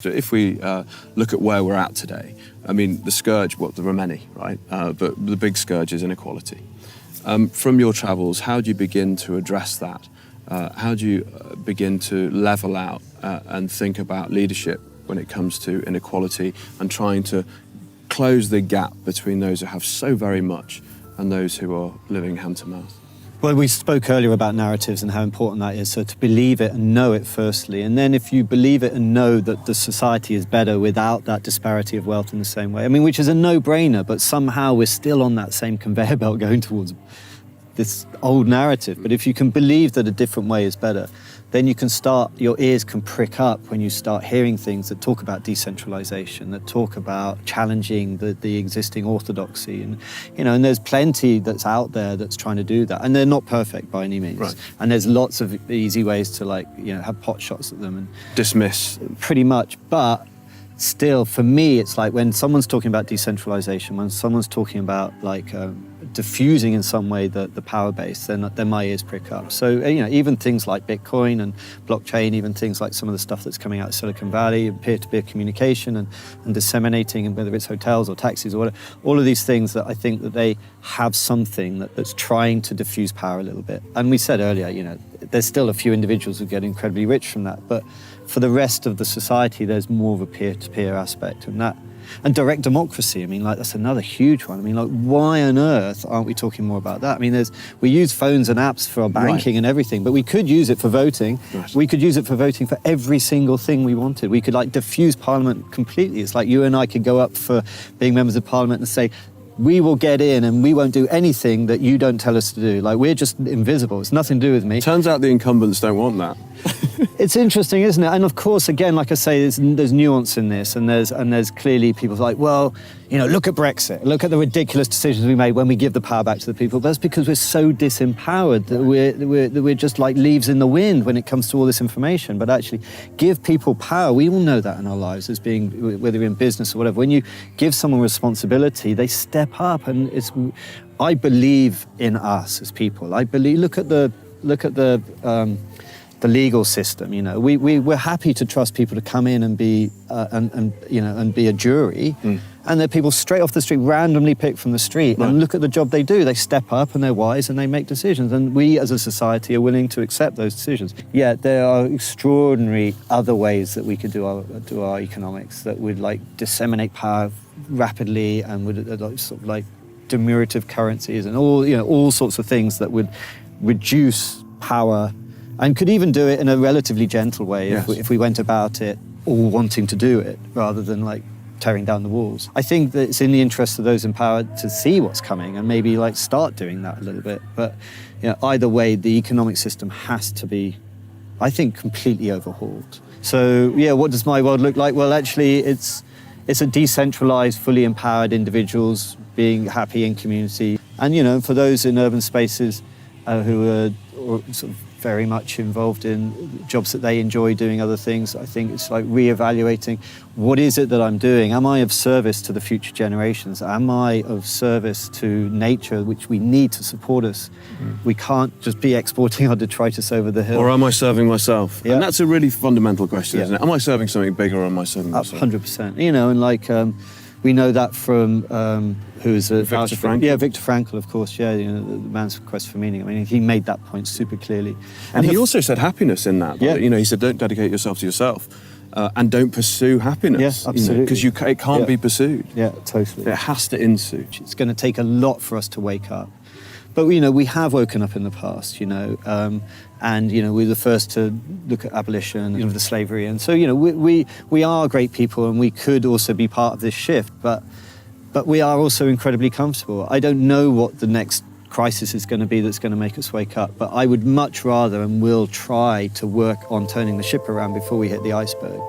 If we look at where we're at today, I mean, the scourge, there are many, right? But the big scourge is inequality. From your travels, how do you begin to address that? How do you begin to level out and think about leadership when it comes to inequality and trying to close the gap between those who have so very much and those who are living hand to mouth? Well, we spoke earlier about narratives and how important that is. So to believe it and know it firstly. And then if you believe it and know that the society is better without that disparity of wealth in the same way, I mean, which is a no-brainer, but somehow we're still on that same conveyor belt going towards this old narrative. But if you can believe that a different way is better, then you can start, your ears can prick up when you start hearing things that talk about decentralization, that talk about challenging the existing orthodoxy. And, and there's plenty that's out there that's trying to do that. And they're not perfect by any means. Right. And there's lots of easy ways to have pot shots at them and dismiss. Pretty much. But still, for me, it's like when someone's talking about decentralization, when someone's talking about diffusing in some way the power base, then my ears prick up. So, even things like Bitcoin and blockchain, even things like some of the stuff that's coming out of Silicon Valley, and peer-to-peer communication and disseminating, and whether it's hotels or taxis or whatever, all of these things that I think that they have something that's trying to diffuse power a little bit. And we said earlier, there's still a few individuals who get incredibly rich from that, but for the rest of the society, there's more of a peer-to-peer aspect and that. And direct democracy, I mean, that's another huge one. I mean, why on earth aren't we talking more about that? I mean, we use phones and apps for our banking and everything, but we could use it for voting. Right. We could use it for voting for every single thing we wanted. We could diffuse Parliament completely. It's like you and I could go up for being members of Parliament and say, we will get in and we won't do anything that you don't tell us to do. We're just invisible. It's nothing to do with me. Turns out the incumbents don't want that. It's interesting, isn't it? And of course, again, like I say, there's nuance in this, and there's clearly people like, well, look at Brexit, look at the ridiculous decisions we made when we give the power back to the people. But that's because we're so disempowered that we're just like leaves in the wind when it comes to all this information. But actually, give people power. We all know that in our lives as being, whether you're in business or whatever. When you give someone responsibility, they step up, and I believe in us as people. I believe. Look at the legal system, we're happy to trust people to come in and be and be a jury, and they're people straight off the street, randomly picked from the street, right. And look at the job they do. They step up and they're wise and they make decisions, and we as a society are willing to accept those decisions. Yet there are extraordinary other ways that we could do our economics that would disseminate power rapidly and would demurative currencies and all sorts of things that would reduce power. And could even do it in a relatively gentle way, yes. if we went about it all wanting to do it, rather than tearing down the walls. I think that it's in the interest of those in power to see what's coming and maybe start doing that a little bit. But either way, the economic system has to be, I think, completely overhauled. So what does my world look like? Well, actually, it's a decentralized, fully empowered individuals being happy in community. And for those in urban spaces who are sort of very much involved in jobs that they enjoy doing other things, I think it's reevaluating, what is it that I'm doing? Am I of service to the future generations? Am I of service to nature, which we need to support us? We can't just be exporting our detritus over the hill. Or am I serving myself? Yeah. And that's a really fundamental question, isn't it? Am I serving something bigger or am I serving myself? 100%. We know that from who's a Viktor Frankl. Yeah, Viktor Frankl, of course. Yeah, the man's quest for meaning. I mean, he made that point super clearly. And he also said happiness in that. Yeah. He said, don't dedicate yourself to yourself and don't pursue happiness. Yeah, absolutely. Because it can't be pursued. Yeah, totally. It has to ensue. It's going to take a lot for us to wake up. But, we have woken up in the past, and, we're the first to look at abolition of the slavery. And so, we are great people and we could also be part of this shift, but we are also incredibly comfortable. I don't know what the next crisis is going to be that's going to make us wake up, but I would much rather and will try to work on turning the ship around before we hit the iceberg.